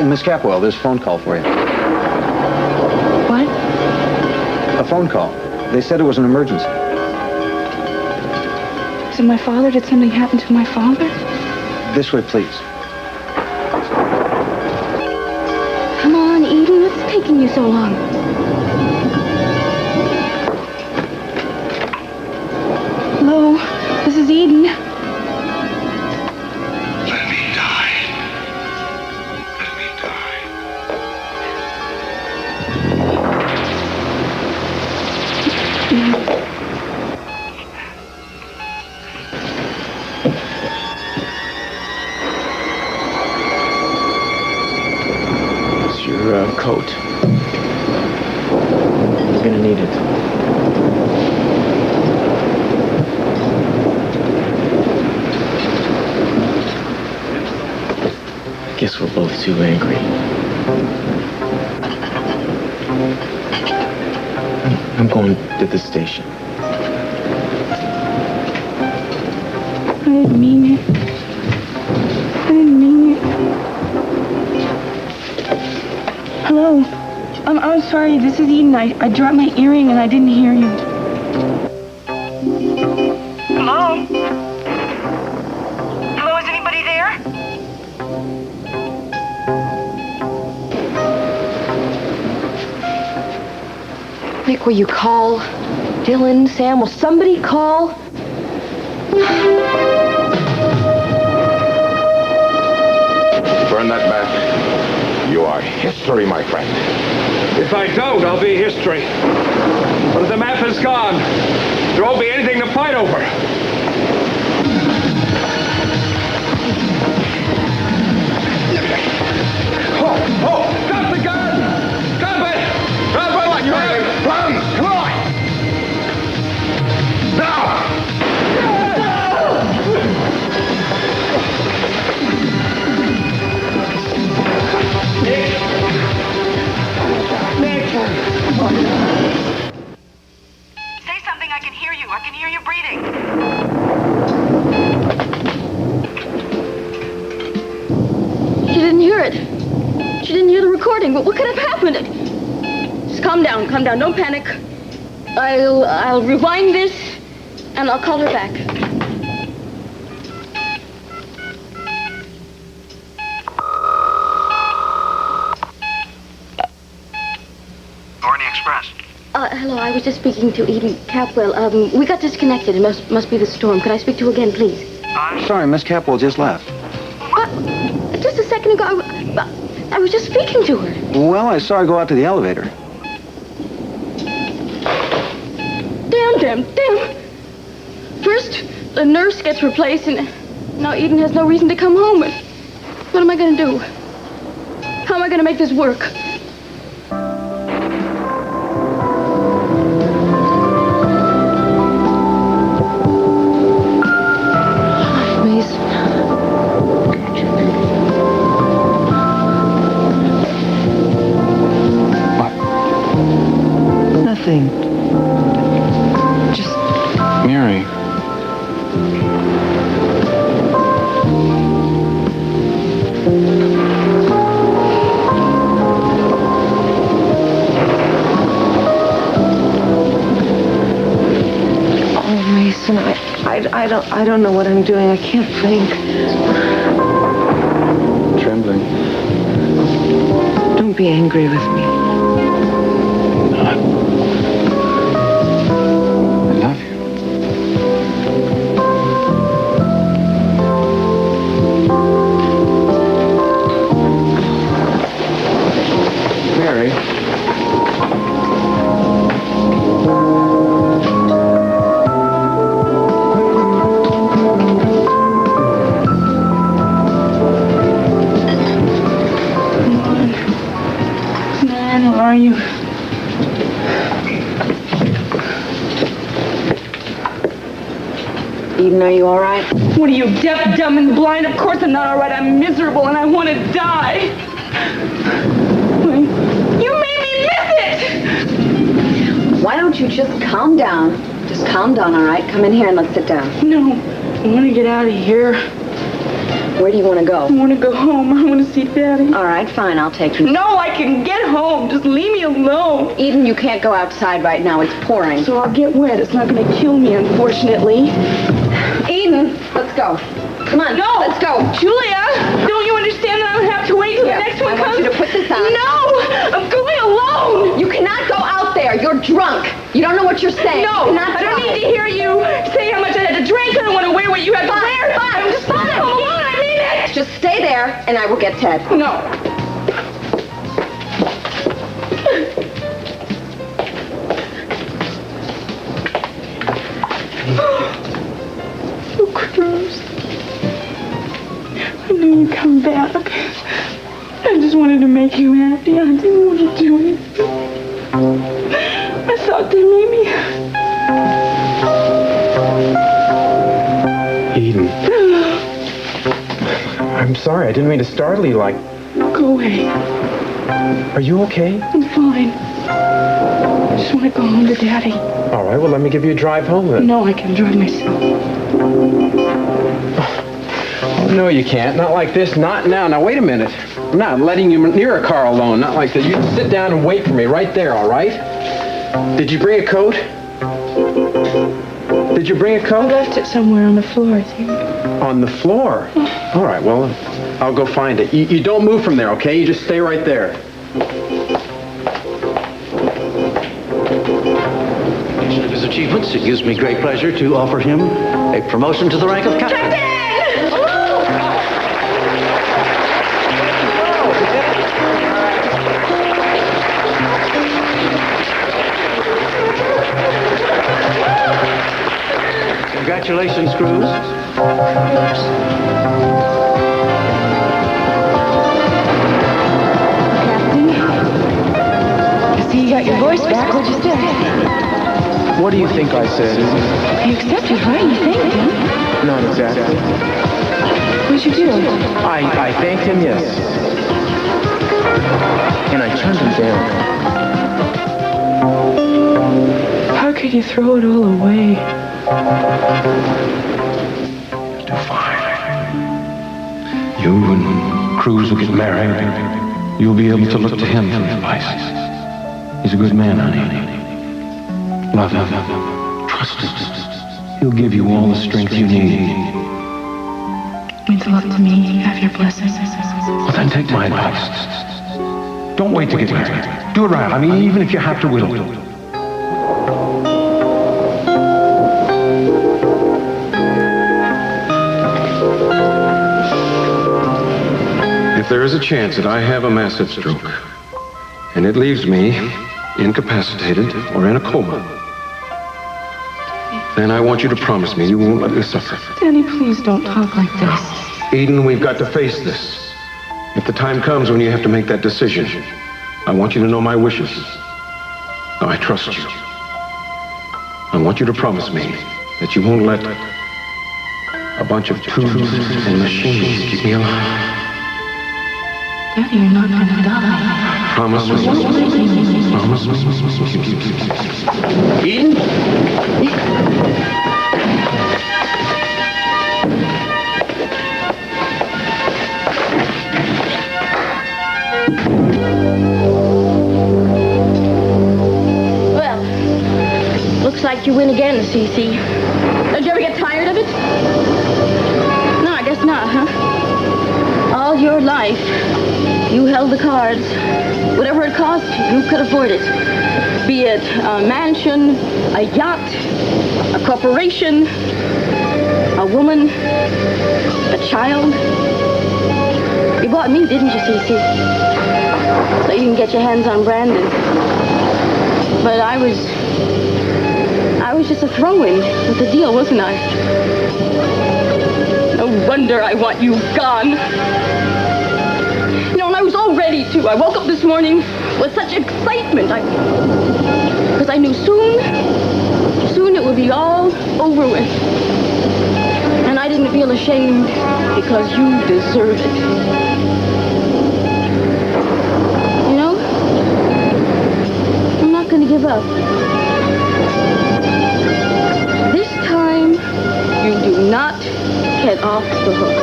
Miss Capwell, there's a phone call for you. What? A phone call. They said it was an emergency. Is it my father? Did something happen to my father? This way, please. Come on, Eden. What's taking you so long? Hello, this is Eden. Let me die. Let me die. It's your coat. You're gonna need it. Guess we're both too angry. I'm going to the station. I didn't mean it. I didn't mean it. Hello. I'm sorry. This is Eden. I dropped my earring and I didn't hear you. Hello? Hello, is anybody there? Nick, will you call? Dylan, Sam, will somebody call? Burn that map. You are history, my friend. If I don't, I'll be history. But if the map is gone, there won't be anything to fight over. Oh, stop the gun! Stop it! Stop it! Run! Come on! Now! Say something. I can hear you. I can hear you breathing. She didn't hear it. She didn't hear the recording. What could have happened? Just calm down. Don't panic. I'll rewind this, and I'll call her back. Orient Express. Hello, I was just speaking to Eden Capwell. We got disconnected. It must be the storm. Could I speak to her again, please? Sorry, Miss Capwell just left. What? Just a second ago, I was just speaking to her. Well, I saw her go out to the elevator. Damn. First, the nurse gets replaced, and now Eden has no reason to come home. What am I going to do? How am I going to make this work? Nothing. Just... Mary. Oh, Mason, I don't know what I'm doing. I can't think. Trembling. Don't be angry with me. Are you? Eden, are you all right? What are you, deaf, dumb, and blind? Of course I'm not all right. I'm miserable and I want to die. You made me miss it! Why don't you just calm down? Just calm down, all right? Come in here and let's sit down. No, I want to get out of here. Where do you want to go? I want to go home. I want to see Daddy. All right, fine. I'll take you. No, I can get home. Just leave me alone. Eden, you can't go outside right now. It's pouring. So I'll get wet. It's not going to kill me, unfortunately. Eden, let's go. Come on. No. Let's go. Julia, don't you understand that I don't have to wait till the next one I comes? want you to put this on. No, I'm going alone. You cannot go out there. You're drunk. You don't know what you're saying. No, You're not I don't drunk. need to hear you say how much I had to drink. I don't want to wear what you had to wear. Fine, I'm just going home alone. I mean it. Just stay there, and I will get Ted. No. Oh, Cruz. I knew you'd come back. I just wanted to make you happy. I didn't want to do anything. I thought that maybe... Eden. I'm sorry. I didn't mean to startle you like... Go away. Are you okay? I'm fine. I just want to go home to Daddy. All right, well, let me give you a drive home then. No, I can drive myself. Oh, no, you can't. Not like this. Not now. Now, wait a minute. I'm not letting you near a car alone. Not like that. You sit down and wait for me right there, all right? Did you bring a coat? Did you bring a I coat? left it somewhere on the floor, I think. On the floor? All right, well, I'll go find it. You don't move from there, okay? You just stay right there. His achievements, it gives me great pleasure to offer him a promotion to the rank of captain. Congratulations, Cruz. Captain? I see you got your voice back. What'd you say? What do you think I said? You accepted, right? You thanked him. Not exactly. What'd you do? I thanked him, yes. And I turned him down. How could you throw it all away? Do fine. You and Cruz will get married. You'll be able to look to him for advice. He's a good man, honey. Love him. Trust him. He'll give you all the strength you need. Means a lot to me. Have your blessings. Well, then take my advice. Don't wait to get married. Do it right. I mean, even if you have to whittle. If there is a chance that I have a massive stroke, and it leaves me incapacitated or in a coma, then I want you to promise me you won't let me suffer. Danny, please don't talk like this. Eden, we've got to face this. If the time comes when you have to make that decision, I want you to know my wishes. Now, I trust you. I want you to promise me that you won't let a bunch of tubes and machines keep me alive. Daddy, you're not gonna die. Promise me. Promise me. Eden? Well, looks like you win again, Cece. Don't you ever get tired of it? No, I guess not, huh? All your life, you held the cards. Whatever it cost, you could afford it. Be it a mansion, a yacht, a corporation, a woman, a child. You bought me, didn't you, Cece? So you can get your hands on Brandon. But I was just a throw-in with the deal, wasn't I? No wonder I want you gone. You know, and I was all ready to. I woke up this morning with such excitement. Because I knew soon it would be all over with. And I didn't feel ashamed because you deserve it. You know, I'm not going to give up. This time, you do not get off the hook.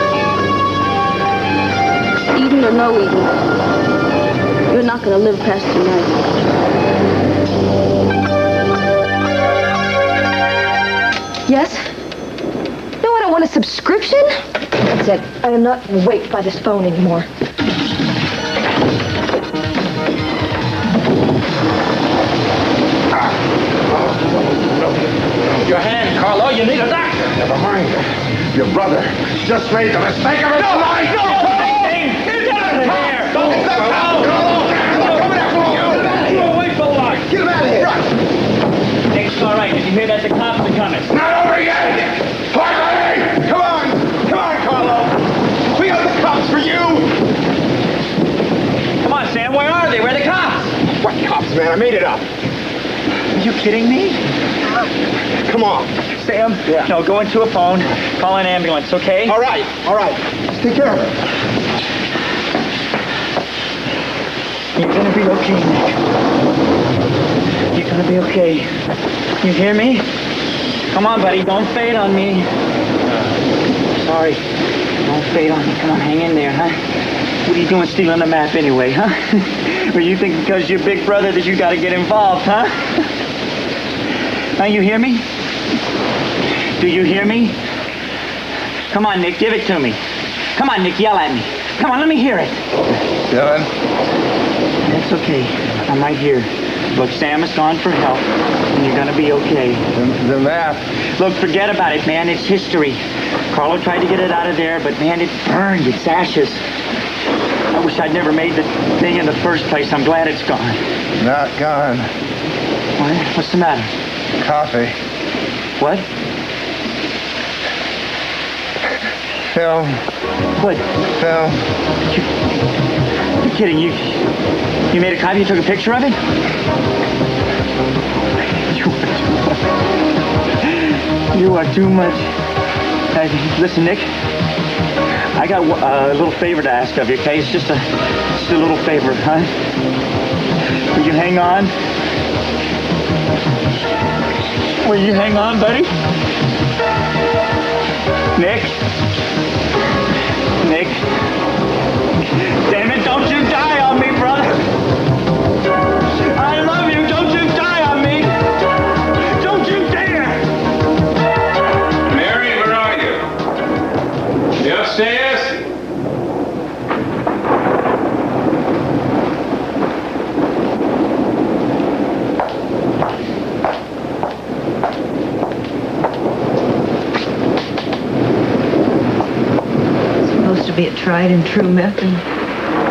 Eden or no Eden, you're not going to live past tonight. Yes? No, I don't want a subscription. That's it. I am not weighted by this phone anymore. Your hand, Carlo. You need a doctor. Never mind. Your brother just made the mistake of his life. Get out of here! Don't Get him out of here! Nick's all right. Did you hear that? The cops are coming. Not over yet! Quietly! Come on, Carlo! We have the cops for you! Come on, Sam. Where are they? Where are the cops? What cops, man? I made it up. Are you kidding me? Come on. Sam? Yeah. No, go into a phone. Call an ambulance, okay? All right. Just take care of it. You're gonna be okay, Nick. You're gonna be okay. You hear me? Come on, buddy. Don't fade on me. Sorry. Don't fade on me. Come on, hang in there, huh? What are you doing stealing the map anyway, huh? Or you think because you're big brother that you gotta get involved, huh? Now you hear me? Do you hear me? Come on, Nick, give it to me. Come on, Nick, yell at me. Come on, let me hear it. Dylan? It's okay. I'm right here. Look, Sam has gone for help, and you're gonna be okay. The map. Look, forget about it, man. It's history. Carlo tried to get it out of there, but man, it burned. It's ashes. I wish I'd never made the thing in the first place. I'm glad it's gone. Not gone. What? What's the matter? Coffee. What? Film. What? Film. You're kidding. You made a copy? You took a picture of it? You are too much. Hey, listen, Nick. I got a little favor to ask of you, okay? It's just a little favor, huh? Will you hang on? Will you hang on, buddy? Nick? Damn it, don't you die on me, brother! I love you, don't you die on me! Don't you dare! Mary, where are you? You upstairs? Supposed to be a tried and true method.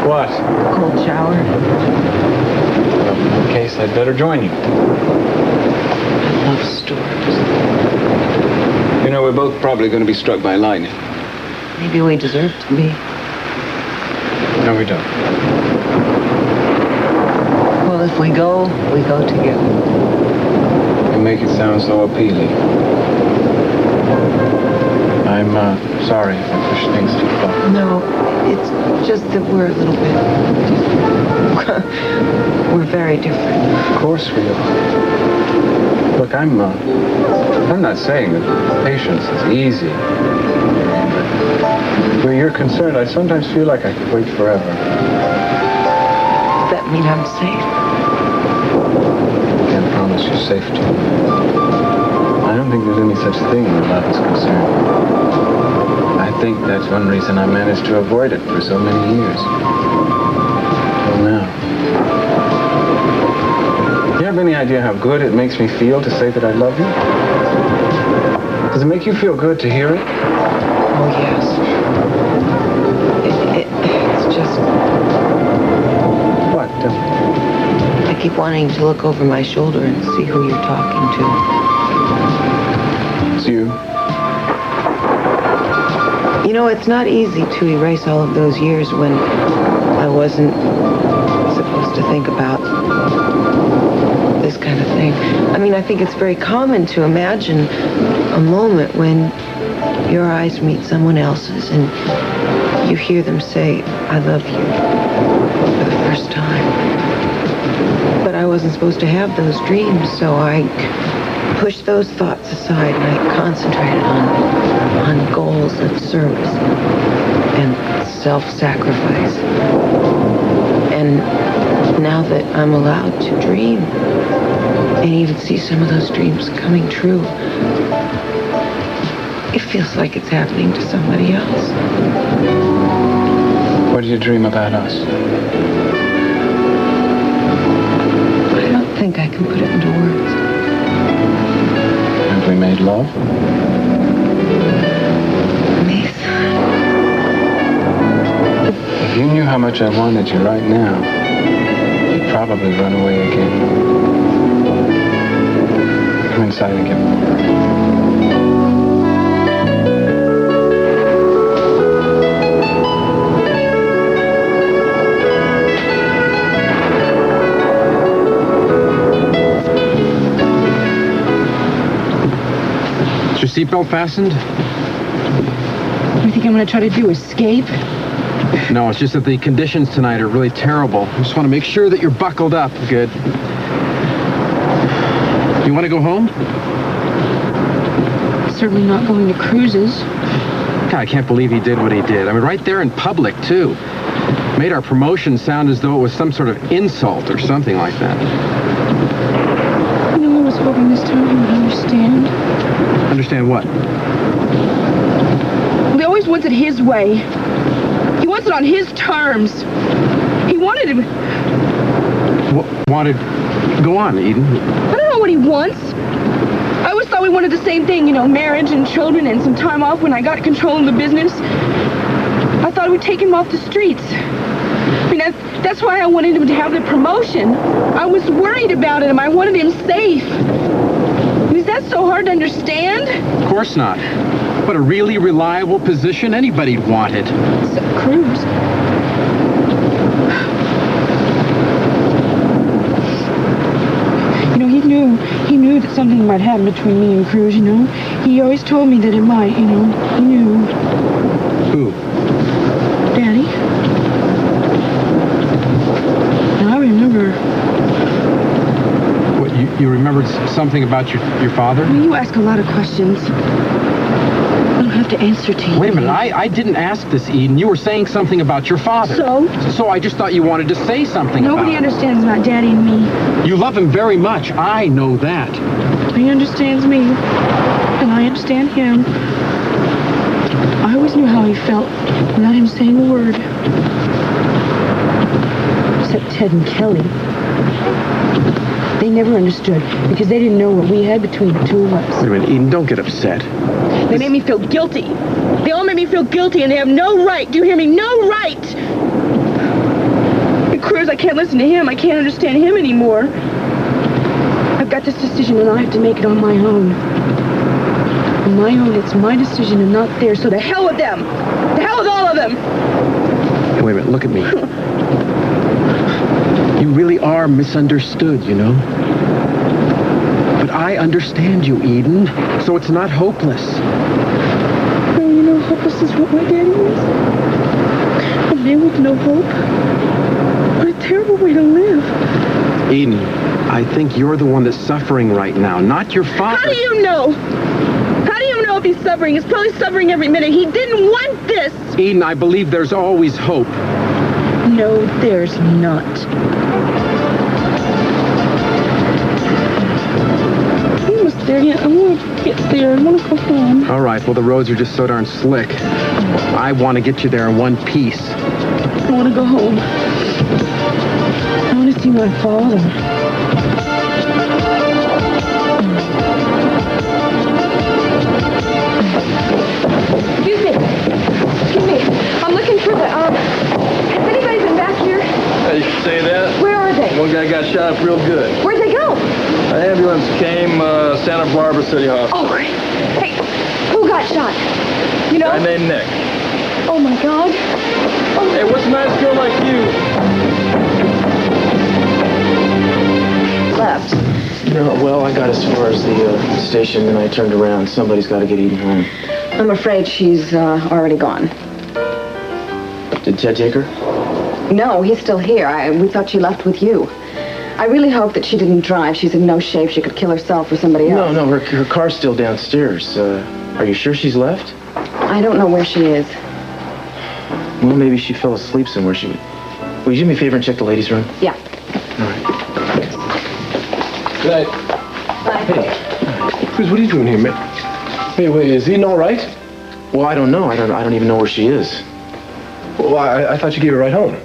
What? Cold shower. Well, in that case, I'd better join you. I love storms. You know, we're both probably going to be struck by lightning. Maybe we deserve to be. No, we don't. Well, if we go together. You make it sound so appealing. I'm sorry if I push things too far. No, it's just that we're a little bit... we're very different. Of course we are. Look, I'm not saying that patience is easy. But where you're concerned, I sometimes feel like I could wait forever. Does that mean I'm safe? I can't promise you safety. I don't think there's any such thing where love is concerned. I think that's one reason I managed to avoid it for so many years. Till now. Do you have any idea how good it makes me feel to say that I love you? Does it make you feel good to hear it? Oh, yes. It's just... What? Tell me. I keep wanting to look over my shoulder and see who you're talking to. It's you. You know, it's not easy to erase all of those years when I wasn't supposed to think about this kind of thing. I mean, I think it's very common to imagine a moment when your eyes meet someone else's and you hear them say, I love you, for the first time. But I wasn't supposed to have those dreams, so I pushed those thoughts aside and I concentrated on goals of service and self-sacrifice. And now that I'm allowed to dream and even see some of those dreams coming true, it feels like it's happening to somebody else. What do you dream about us? I don't think I can put it into words. Have we made love? If you knew how much I wanted you right now, you'd probably run away again. Come inside and get warm. Is your seatbelt fastened? You think I'm gonna try to do escape? No, it's just that the conditions tonight are really terrible. I just want to make sure that you're buckled up good. You want to go home? Certainly not going to cruises. God, I can't believe he did what he did. I mean, right there in public, too. Made our promotion sound as though it was some sort of insult or something like that. You know, I was hoping this time he would understand. Understand what? He always wants it his way. He wants it on his terms. He wanted him. Wanted... Go on, Eden. I don't know what he wants. I always thought we wanted the same thing, you know, marriage and children and some time off when I got control of the business. I thought we'd take him off the streets. I mean, that's why I wanted him to have the promotion. I was worried about him. I wanted him safe. Is that so hard to understand? Of course not. But a really reliable position anybody'd wanted. Except Cruz. You know, he knew that something might happen between me and Cruz, you know. He always told me that it might, you know. He knew. Who? Daddy. And I remember. What, you remembered something about your father? I mean, you ask a lot of questions. I don't have to answer to you. Wait a minute, I didn't ask this, Eden. You were saying something about your father. So I just thought you wanted to say something Nobody about understands about Daddy and me. You love him very much. I know that. He understands me, and I understand him. I always knew how he felt without him saying a word. Except Ted and Kelly. They never understood because they didn't know what we had between the two of us. Wait a minute, Eden, don't get upset. They made me feel guilty. They all made me feel guilty, and they have no right. Do you hear me? No right! And Cruz, I can't listen to him. I can't understand him anymore. I've got this decision, and I have to make it on my own. On my own, it's my decision and not theirs, so the hell with them! The hell with all of them! Hey, wait a minute, look at me. You really are misunderstood, you know? But I understand you, Eden, so it's not hopeless. No, you know, hopeless is what my daddy was. A man with no hope. What a terrible way to live. Eden, I think you're the one that's suffering right now, not your father. How do you know? How do you know if he's suffering? He's probably suffering every minute. He didn't want this. Eden, I believe there's always hope. No, there's not. I'm almost there yet. I want to get there. I want to go home. All right, well, the roads are just so darn slick. I want to get you there in one piece. I want to go home. I want to see my father. Excuse me. I'm looking for the, has anybody been back here? You should say that. Where are they? One guy got shot up real good. Where'd they go? An ambulance came, Santa Barbara City Hospital. Oh, hey, who got shot? You know? Guy named Nick. Oh, my God. Oh. Hey, what's a nice girl like you? Left. No, well, I got as far as the station, and I turned around. Somebody's got to get Eden home. I'm afraid she's already gone. Did Ted take her? No, he's still here. We thought she left with you. I really hope that she didn't drive. She's in no shape. She could kill herself or somebody else. No, her car's still downstairs. Are you sure she's left? I don't know where she is. Well, maybe she fell asleep somewhere. Will you do me a favor and check the ladies' room? Yeah. All right. Good night. Bye. Hey, Cruz, what are you doing here, man? Wait, is Eden all right? Well, I don't know. I don't even know where she is. Well, I thought you gave her a ride home.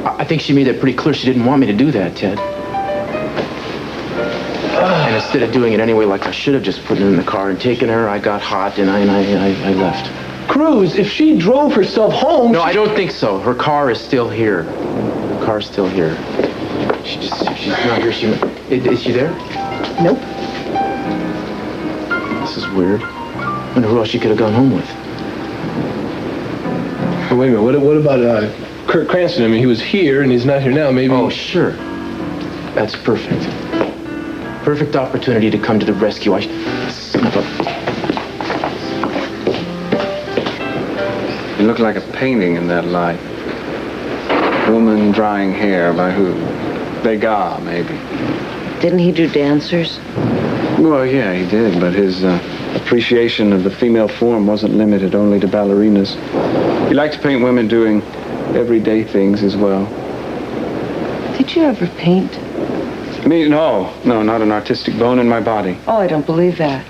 I think she made that pretty clear she didn't want me to do that, Ted. And instead of doing it anyway like I should have, just put her in the car and taken her, I got hot and I left. Cruz, if she drove herself home... No, I don't think so. Her car is still here. Her car's still here. She's not here. Is she there? Nope. This is weird. I wonder who else she could have gone home with. Oh, wait a minute. What about Kirk Cranston? I mean, he was here and he's not here now. Maybe... Oh, sure. That's perfect. Perfect opportunity to come to the rescue. Son of a... You look like a painting in that light. Woman drying hair by who? Degas, maybe. Didn't he do dancers? Well, yeah, he did, but his appreciation of the female form wasn't limited only to ballerinas. He liked to paint women doing everyday things as well. Did you ever paint? Me? No, not an artistic bone in my body. Oh, I don't believe that.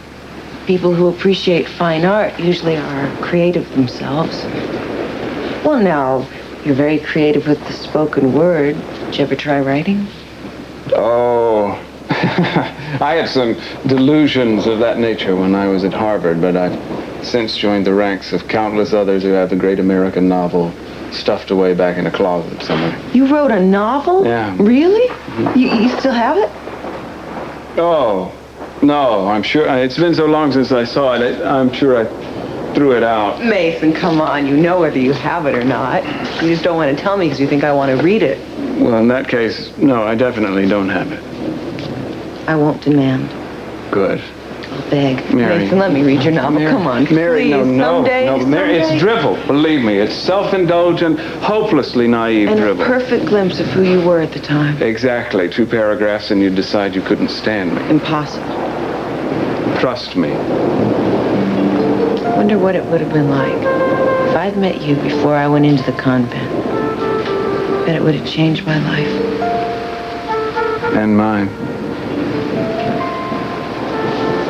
People who appreciate fine art usually are creative themselves. Well, now, you're very creative with the spoken word. Did you ever try writing? Oh, I had some delusions of that nature when I was at Harvard, but I've since joined the ranks of countless others who have the great American novel stuffed away back in a closet somewhere. You wrote a novel? Yeah. Really? You still have it? Oh, no, I'm sure. It's been so long since I saw it, I'm sure I threw it out. Mason, come on. You know whether you have it or not. You just don't want to tell me because you think I want to read it. Well, in that case, no, I definitely don't have it. I won't demand. Good. I'll beg. Mary. Mason, let me read your novel. Mary, Come on, Mary, please. no, Someday, Mary, it's someday. drivel. Believe me, it's self-indulgent, hopelessly naive And drivel. a perfect glimpse of who you were at the time. Exactly. 2 paragraphs and you'd decide you couldn't stand me. Impossible. Trust me. Wonder what it would have been like if I'd met you before I went into the convent. Bet it would have changed my life. And mine.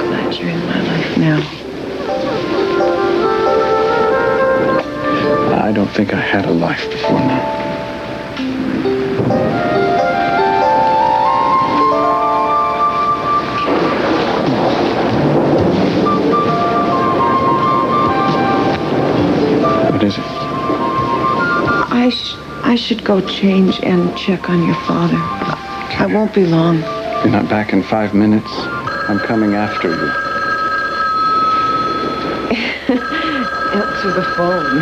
Glad you're in my life now. I don't think I had a life before now. What is it? I should go change and check on your father. I won't be long. You're not back in 5 minutes. I'm coming after you. Answer the phone.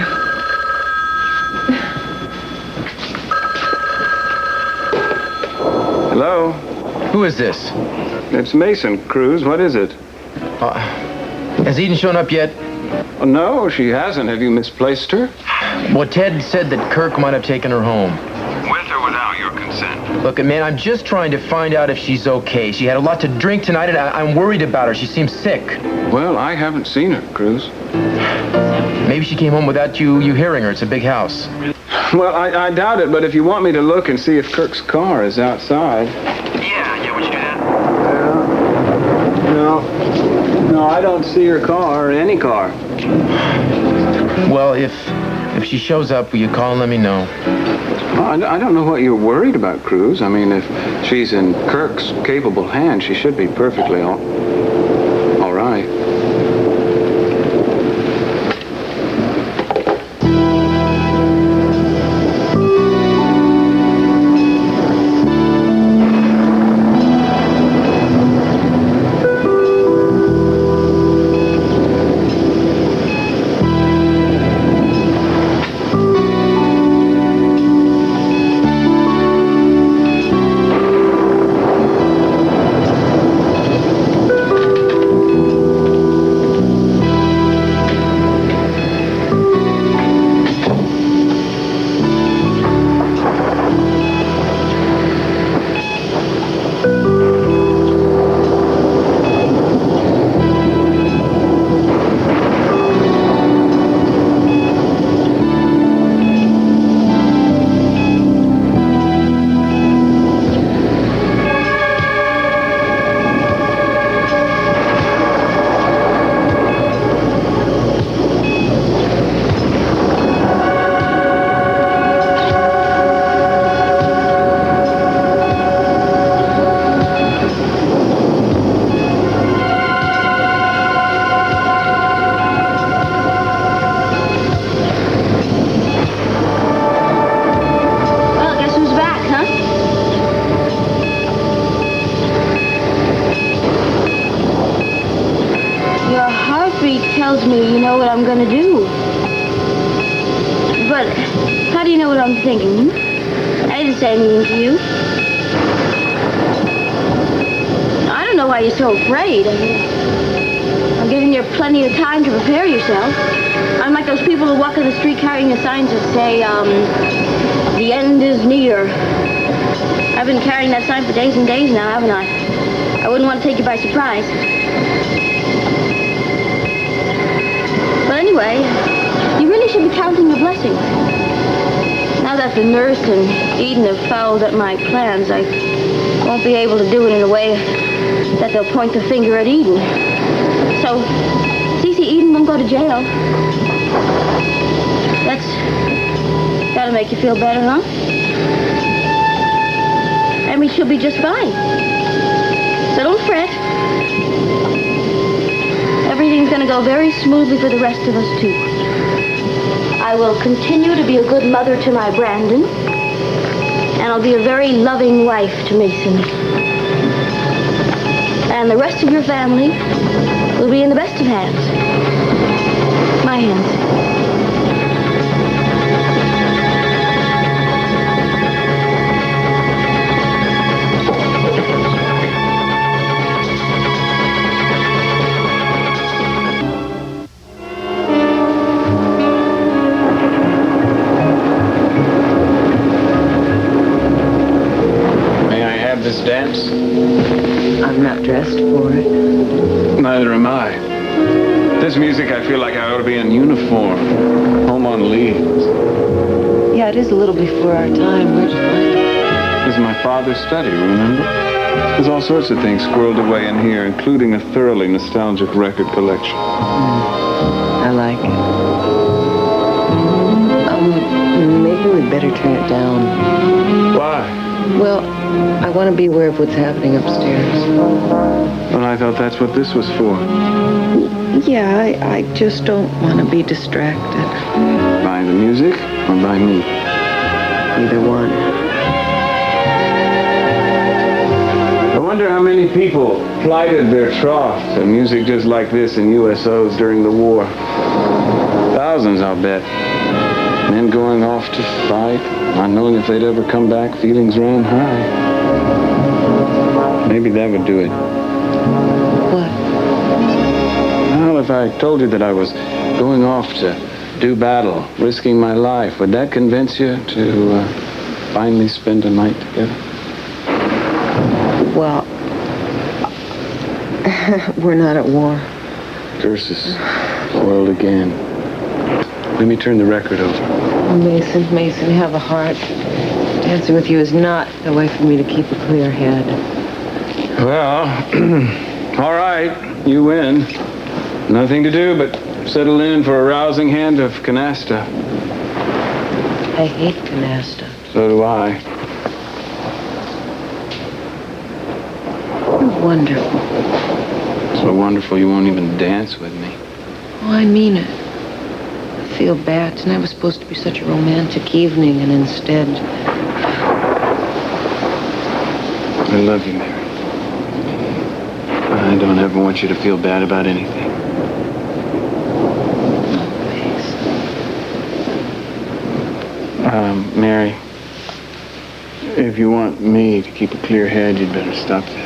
Hello? Who is this? It's Mason, Cruz. What is it? Has Eden shown up yet? Oh, no, she hasn't. Have you misplaced her? Well, Ted said that Kirk might have taken her home. With or without your consent? Look, man, I'm just trying to find out if she's okay. She had a lot to drink tonight, and I'm worried about her. She seems sick. Well, I haven't seen her, Cruz. Maybe she came home without you hearing her. It's a big house. Well, I doubt it, but if you want me to look and see if Kirk's car is outside... Yeah, would you do that? No, I don't see her car or any car. Well, if she shows up, will you call and let me know? Well, I don't know what you're worried about, Cruz. I mean, if she's in Kirk's capable hands, she should be perfectly all right. do you know what I'm thinking? I didn't say anything to you. I don't know why you're so afraid. I'm giving you plenty of time to prepare yourself. I'm like those people who walk on the street carrying the signs that say, the end is near. I've been carrying that sign for days and days now, haven't I? I wouldn't want to take you by surprise. But anyway, you really should be counting your blessings. Now that the nurse and Eden have fouled up my plans, I won't be able to do it in a way that they'll point the finger at Eden. So, Cece, Eden won't go to jail. That's gotta make you feel better, huh? I mean, she'll be just fine. So don't fret. Everything's gonna go very smoothly for the rest of us, too. I will continue to be a good mother to my Brandon, and I'll be a very loving wife to Mason. And the rest of your family will be in the best of hands. My hands. This dance? I'm not dressed for it. Neither am I. This music, I feel like I ought to be in uniform. Home on leave. Yeah, it is a little before our time. Where'd you find it? This is my father's study, remember? There's all sorts of things squirreled away in here, including a thoroughly nostalgic record collection. I like it. Maybe we'd better turn it down. Why? Well, I want to be aware of what's happening upstairs. Well, I thought that's what this was for. Yeah, I just don't want to be distracted. By the music or by me? Either one. I wonder how many people plighted their troth to music just like this in USOs during the war. Thousands, I'll bet. Men going off to fight, not knowing if they'd ever come back, feelings ran high. Maybe that would do it. What? Well, if I told you that I was going off to do battle, risking my life, would that convince you to finally spend a night together? Well, we're not at war. Curses. Foiled again. Let me turn the record over. Oh, Mason, have a heart. Dancing with you is not the way for me to keep a clear head. Well, all right, you win. Nothing to do but settle in for a rousing hand of canasta. I hate canasta. So do I. You're wonderful. So wonderful you won't even dance with me. Oh, I mean it. I feel bad. Tonight was supposed to be such a romantic evening, and instead... I love you, Mary. I don't ever want you to feel bad about anything. Mary, if you want me to keep a clear head, you'd better stop that.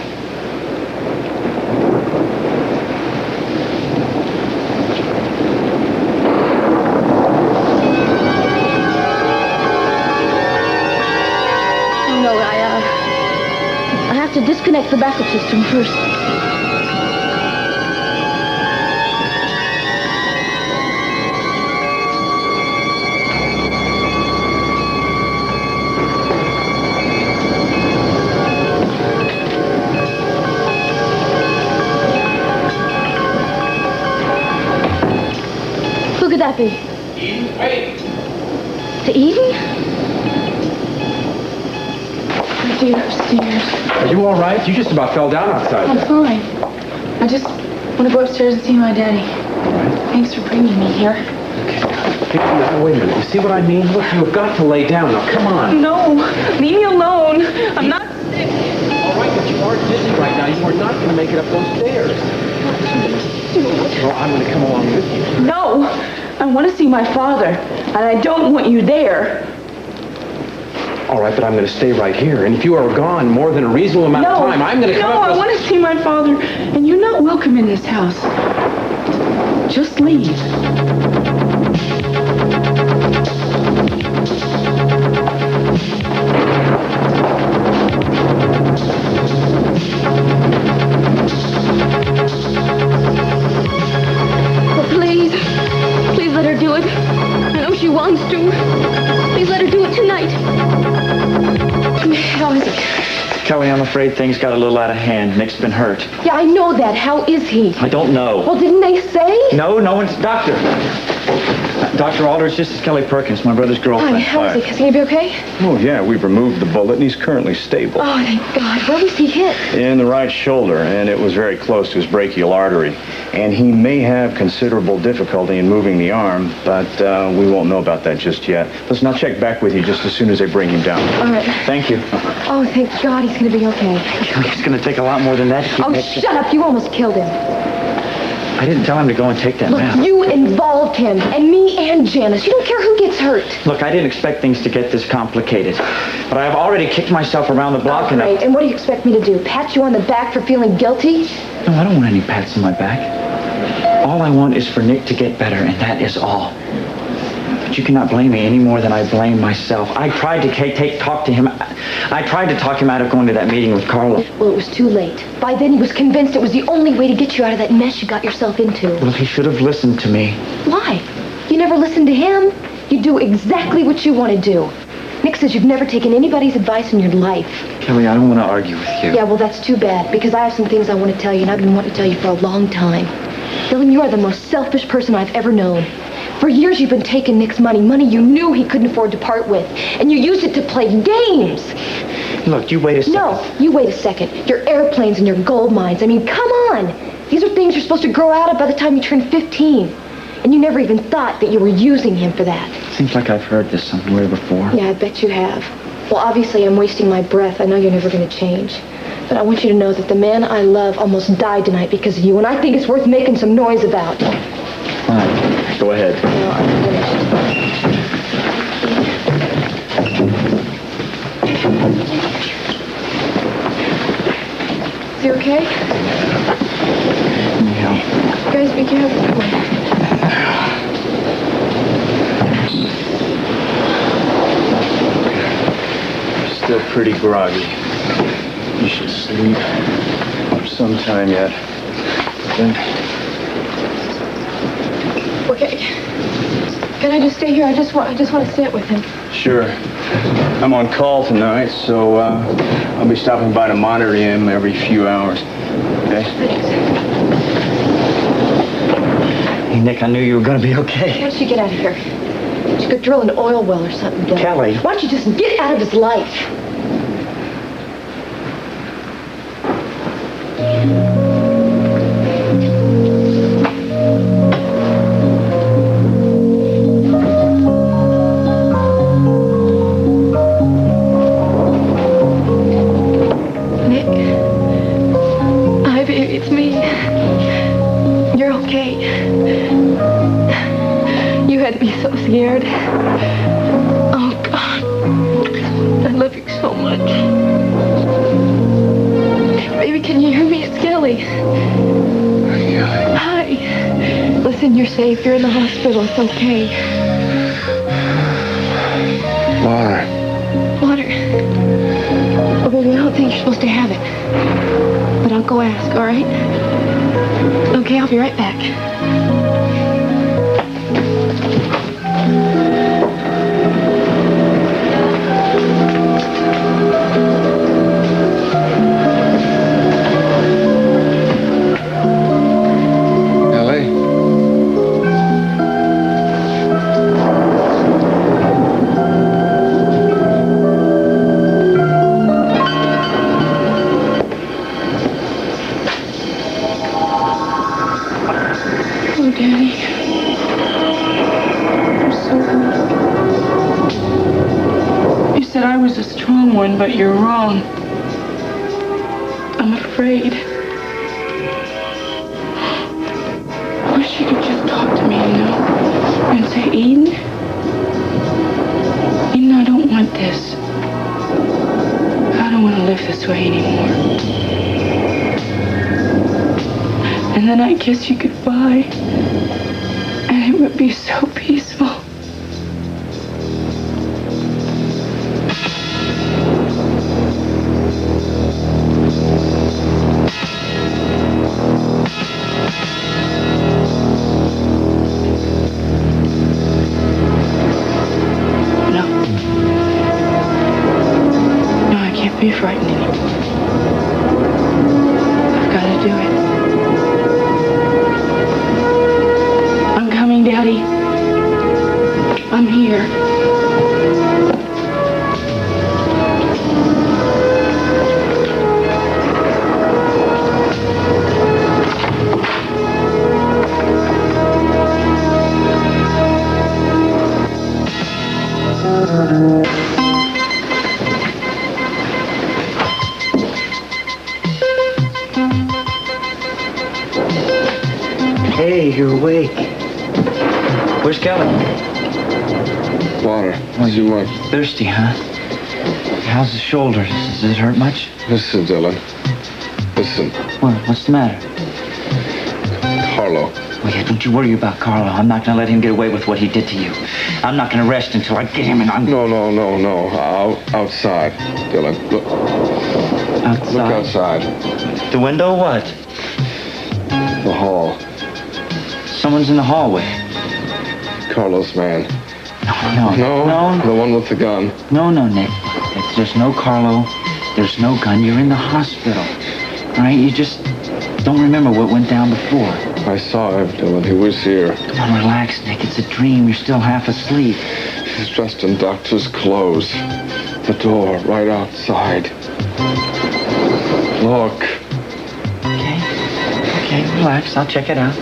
I have to disconnect the backup system first. Who could that be? Eden, wait! To Eden? Upstairs. Are you all right? You just about fell down outside. I'm fine. I just want to go upstairs and see my daddy. All right. Thanks for bringing me here. Okay, now, wait a minute. You see what I mean? Look, you've got to lay down. Now, come on. No, leave me alone. I'm not sick. All right, but you are dizzy right now. You are not going to make it up those stairs. Well, I'm going to come along with you. No, I want to see my father, and I don't want you there. All right, but I'm going to stay right here. And if you are gone more than a reasonable amount of time, I'm going to come up with... No, I want to see my father. And you're not welcome in this house. Just leave. Please let her do it. I know she wants to. Please let her do it tonight. How is he? Kelly, I'm afraid things got a little out of hand. Nick's been hurt. Yeah, I know that. How is he? I don't know. Well, didn't they say? No one's... Doctor! Dr. Alders, this is Kelly Perkins, my brother's girlfriend. Hi, how is he? Is he gonna be okay? Oh, yeah, we've removed the bullet, and he's currently stable. Oh, thank God. Where was he hit? In the right shoulder, and it was very close to his brachial artery. And he may have considerable difficulty in moving the arm, but we won't know about that just yet. Listen, I'll check back with you just as soon as they bring him down. All right. Thank you. Oh, thank God he's gonna be okay. Kelly, it's gonna take a lot more than that to keep Oh, shut up. You almost killed him. I didn't tell him to go and take that map. Look, you involved him, and me and Janice. You don't care who gets hurt. Look, I didn't expect things to get this complicated. But I've already kicked myself around the block enough. Great. And what do you expect me to do? Pat you on the back for feeling guilty? No, I don't want any pats on my back. All I want is for Nick to get better, and that is all. But you cannot blame me any more than I blame myself. I tried to talk to him. I tried to talk him out of going to that meeting with Carla. Well, it was too late. By then, he was convinced it was the only way to get you out of that mess you got yourself into. Well, he should have listened to me. Why? You never listened to him. You do exactly what you want to do. Nick says you've never taken anybody's advice in your life. Kelly, I don't want to argue with you. Yeah, well, that's too bad, because I have some things I want to tell you, and I've been wanting to tell you for a long time. Dylan, you are the most selfish person I've ever known. For years, you've been taking Nick's money you knew he couldn't afford to part with, and you used it to play games. Look, you wait a second. No, you wait a second. Your airplanes and your gold mines. I mean, come on. These are things you're supposed to grow out of by the time you turn 15. And you never even thought that you were using him for that. Seems like I've heard this somewhere before. Yeah, I bet you have. Well, obviously, I'm wasting my breath. I know you're never going to change. But I want you to know that the man I love almost died tonight because of you, and I think it's worth making some noise about. Fine. Go ahead. No, I'm finished. Is he okay? Yeah. You guys be careful. Come on. Still pretty groggy. You should sleep for some time yet. Then... Okay. Can I just stay here? I just want to sit with him. Sure. I'm on call tonight, so I'll be stopping by to monitor him every few hours. Okay? Thanks. Hey, Nick, I knew you were going to be okay. Why don't you get out of here? You could drill an oil well or something, Dylan. Kelly. Why don't you just get out of his life? Scared. Oh, God. I love you so much. Baby, can you hear me? It's Kelly. Hi. Listen, you're safe. You're in the hospital. It's okay. Water. Water. Oh, baby, I don't think you're supposed to have it. But I'll go ask, all right? Okay, I'll be right back. But you're wrong. I'm afraid. I wish you could just talk to me, and say, Eden, I don't want this. way anymore. And then I kiss you goodbye, and it would be so peaceful. Be frightened anymore. I've got to do it. I'm coming, Daddy. I'm here. Hey, you're awake. Where's Kelly? Water. As you want. Thirsty, huh? How's the shoulder? Does it hurt much? Listen, Dylan. Listen. What's the matter? Carlo. Oh, yeah, don't you worry about Carlo. I'm not going to let him get away with what he did to you. I'm not going to rest until I get him and I'm... No. Outside, Dylan. Look. Outside? Look outside. The window, what? The hall. Someone's in the hallway. Carlo's man. No. The one with the gun. No, Nick. There's no Carlo. There's no gun. You're in the hospital. All right? You just don't remember what went down before. I saw him, Dylan. He was here. Come on, relax, Nick. It's a dream. You're still half asleep. He's dressed in doctor's clothes. The door right outside. Look. Okay, relax. I'll check it out.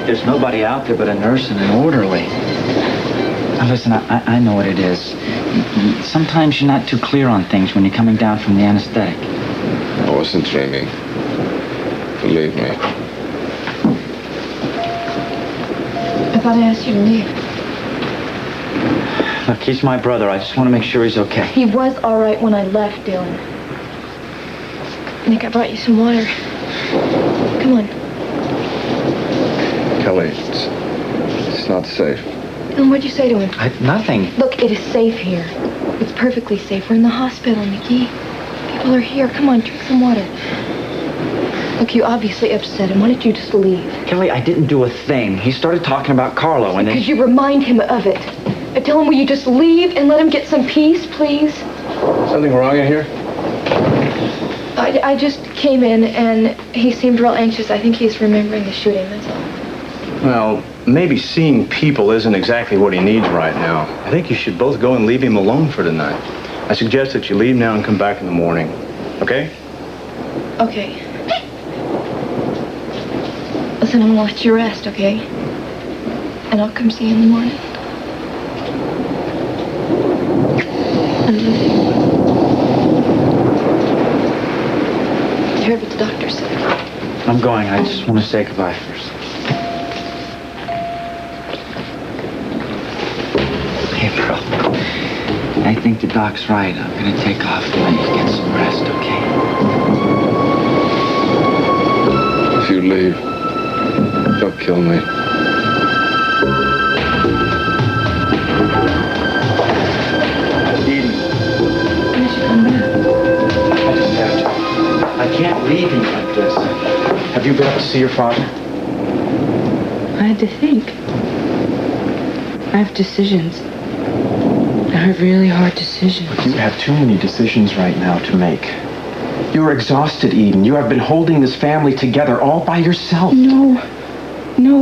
There's nobody out there but a nurse and an orderly. Now listen, I know what it is. Sometimes you're not too clear on things when you're coming down from the anesthetic. I wasn't dreaming. Believe me. I thought I asked you to leave. Look, he's my brother. I just want to make sure he's okay. He was all right when I left, Dylan. Nick, I brought you some water. Come on. Kelly, it's not safe. Dylan, what'd you say to him? Nothing. Look, it is safe here. It's perfectly safe. We're in the hospital, Nicky. People are here. Come on, drink some water. Look, you obviously upset him. Why don't you just leave? Kelly, I didn't do a thing. He started talking about Carlo and then... Could you remind him of it? I tell him, will you just leave and let him get some peace, please? Something wrong in here? I just came in and he seemed real anxious. I think he's remembering the shooting, that's all. Well, maybe seeing people isn't exactly what he needs right now. I think you should both go and leave him alone for tonight. I suggest that you leave now and come back in the morning. Okay? Okay. Listen, I'm gonna let you rest, okay? And I'll come see you in the morning. I love you. You heard what the doctor said. I'm going. I just want to say goodbye first. Hey, bro. I think the doc's right. I'm gonna take off and let you get some rest, okay? If you leave, don't kill me. Eden. When did you come back? I just have to. I can't leave you like this. Have you been up to see your father? I had to think. I have decisions. I have really hard decisions. You have too many decisions right now to make. You're exhausted, Eden. You have been holding this family together all by yourself. No,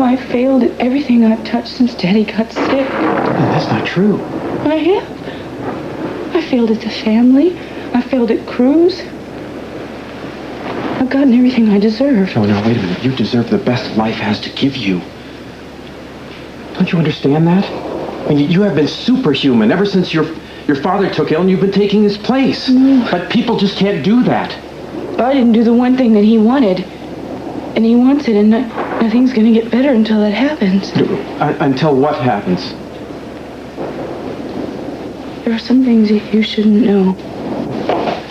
I failed at everything I've touched since Daddy got sick. That's not true. I have. I failed at the family. I failed at Cruz. I've gotten everything I deserve. No, wait a minute. You deserve the best life has to give you. Don't you understand that? I mean, you have been superhuman ever since your father took ill and you've been taking his place. No. But people just can't do that. But I didn't do the one thing that he wanted. And he wants it, and nothing's gonna get better until that happens. Until what happens? There are some things that you shouldn't know.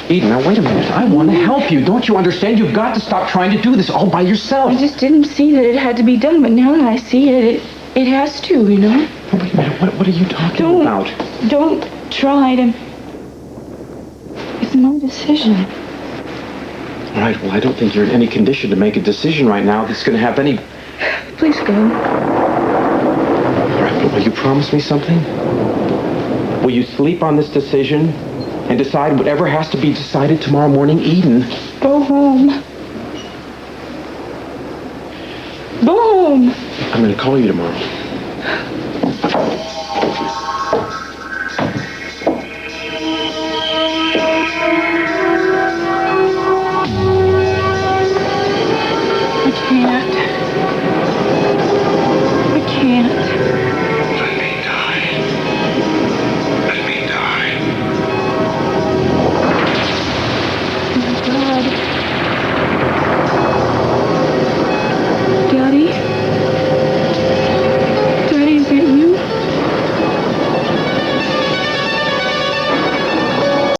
Eden, now wait a minute. I want to help you. Don't you understand? You've got to stop trying to do this all by yourself. I just didn't see that it had to be done, but now that I see it, it has to, you know? Oh, wait a minute. What are you talking about? Don't try to... It's my decision. All right, well, I don't think you're in any condition to make a decision right now that's going to have any... Please go. All right, but will you promise me something? Will you sleep on this decision and decide whatever has to be decided tomorrow morning, Eden? Go home. Go home. I'm going to call you tomorrow.